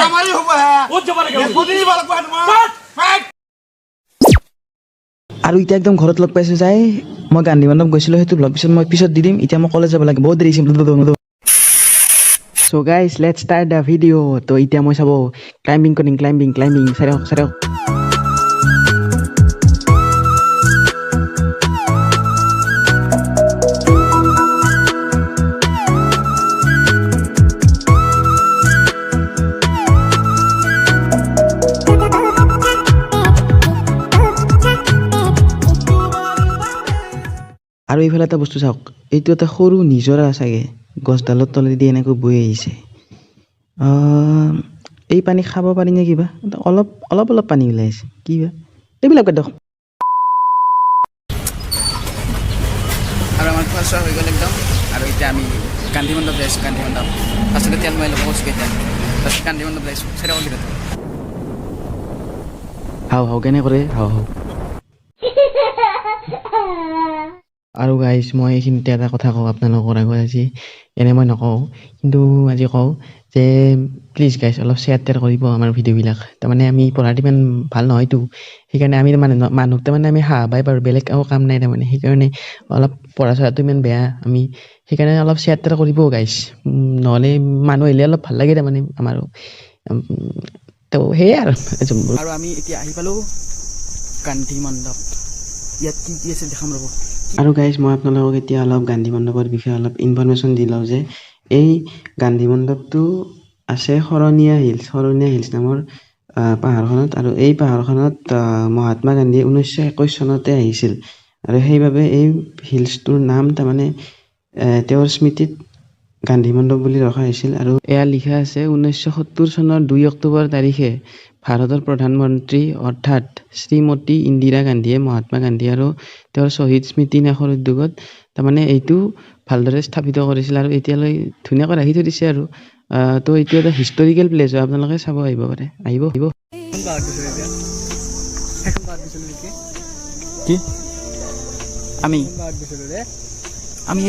মাৰামাৰি হবো হ্যাঁ ও জবাৰে গেল প্ৰতিদিন বলক ফাট আৰু এতিয়া একদম ঘৰত লগ পাইছোঁ যাই মই গান্ধী মণ্ডপ গৈছিলোঁ সেইটো ব্লগ পিছত দি দিম এতিয়া মই কলেজ যাব লাগে বহুত দেৰি হৈছে so' guys let's start the video' তো এতিয়া মই চাব ক্লাইম্বিং কৰিম ক্লাইম্বিং চাই আৰু এইফালে এটা বস্তু চাওক এইটো এটা সৰু নিজৰা চাগে গছডালৰ তলেদি এনেকৈ বৈ আহিছে এই পানী খাব পাৰি নে কিবা অলপ পানী ওলাই আছে কি বা এইবিলাক বাদ দিয়ক আৰু আমাৰ খোৱা চোৱা হৈ গ'ল একদম আৰু এতিয়া আমি গান্ধী মণ্ডপ যাই আছোঁ গান্ধী মণ্ডপ ফাৰ্ষ্টতে তেল মাৰি ল'ব কৈছোঁ এতিয়া তাৰপিছত গান্ধী মণ্ডপ যাইছোঁ চাই দিলে হাও কেনে কৰে হাও আৰু গাইজ মই এইখিনিতে এটা কথা কওঁ আপোনালোকৰ আগত আজি এনে মই নকওঁ কিন্তু আজি কওঁ যে প্লিজ গাইজ অলপ শ্বেয়াৰ কৰিব আমাৰ ভিডিঅ'বিলাক তাৰমানে আমি পঢ়াত ইমান ভাল নহয়তো সেইকাৰণে আমি মানুহক তাৰমানে আমি বাই পাৰোঁ বেলেগ একো কাম নাই তাৰমানে সেইকাৰণে অলপ পঢ়া চঢ়াটো ইমান বেয়া আমি সেইকাৰণে অলপ শ্বেয়াৰ কৰিব গাইজ নহ'লে মানুহ আহিলে অলপ ভাল লাগে তাৰমানে আমাৰো তো সেয়াই আৰু আমি এতিয়া আহি পালোঁ গান্ধী মণ্ডপ ইয়াত কি আছে দেখাম ৰ'ব আৰু গাইজ মই আপোনালোকক এতিয়া অলপ গান্ধী মণ্ডপৰ বিষয়ে অলপ ইনফৰমেশ্যন দি লওঁ যে এই গান্ধী মণ্ডপটো আছে শৰণীয়া হিলছ নামৰ পাহাৰখনত আৰু এই পাহাৰখনত মহাত্মা গান্ধীয়ে 1921 চনতে আহিছিল আৰু সেইবাবে এই হিলছটোৰ নাম তাৰমানে তেওঁৰ স্মৃতিত গান্ধী মণ্ডপ বুলি ৰখা হৈছিল আৰু এয়া লিখা আছে 1970 চনৰ 2 অক্টোবৰ তাৰিখে ভাৰতৰ প্ৰধানমন্ত্ৰী অৰ্থাৎ শ্ৰীমতী ইন্দিৰা গান্ধীয়ে মহাত্মা গান্ধী আৰু তেওঁৰ শ্বহীদ স্মৃতি ন্যাসৰ উদ্যোগত তাৰমানে এইটো ভালদৰে স্থাপিত কৰিছিল আৰু এতিয়ালৈ ধুনীয়াকৈ ৰাখি থৈ দিছে আৰু তো এইটো এটা হিষ্টৰিকেল প্লেচ হয় আপোনালোকে চাব আহিব পাৰে আহিব কি আমি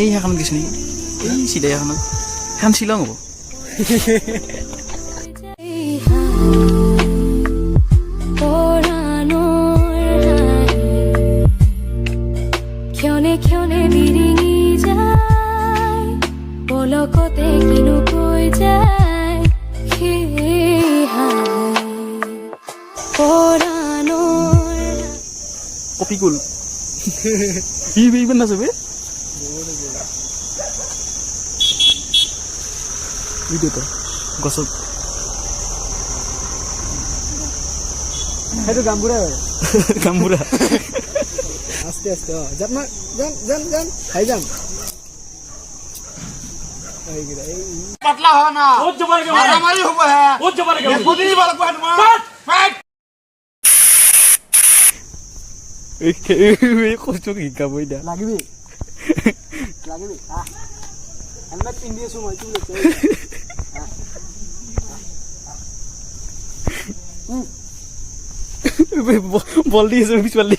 এই সেইখনত গৈছোঁ নেকি এই চিধা এখনত সেইখন শ্বিলং হ'ব ক্ষণে বিৰিঙি যায় পলকতে কিনো কৈ যায় কপিকুল ইমান নাচাবে ভিডিঅ'টো গছত সেইটো গাম্বুৰা হয় গাম্বুৰা আস্তে যাম খাই যাম পাতলা হয় না ও জবারে গেল মারামারি হবো হ্যাঁ ও জবারে গেল প্রতিদিন বলক ফাট এই কষ্ট কি কাম এটা লাগিবি হেলমেট পিন্ধি আছো মই বল দি আছো পিছফালে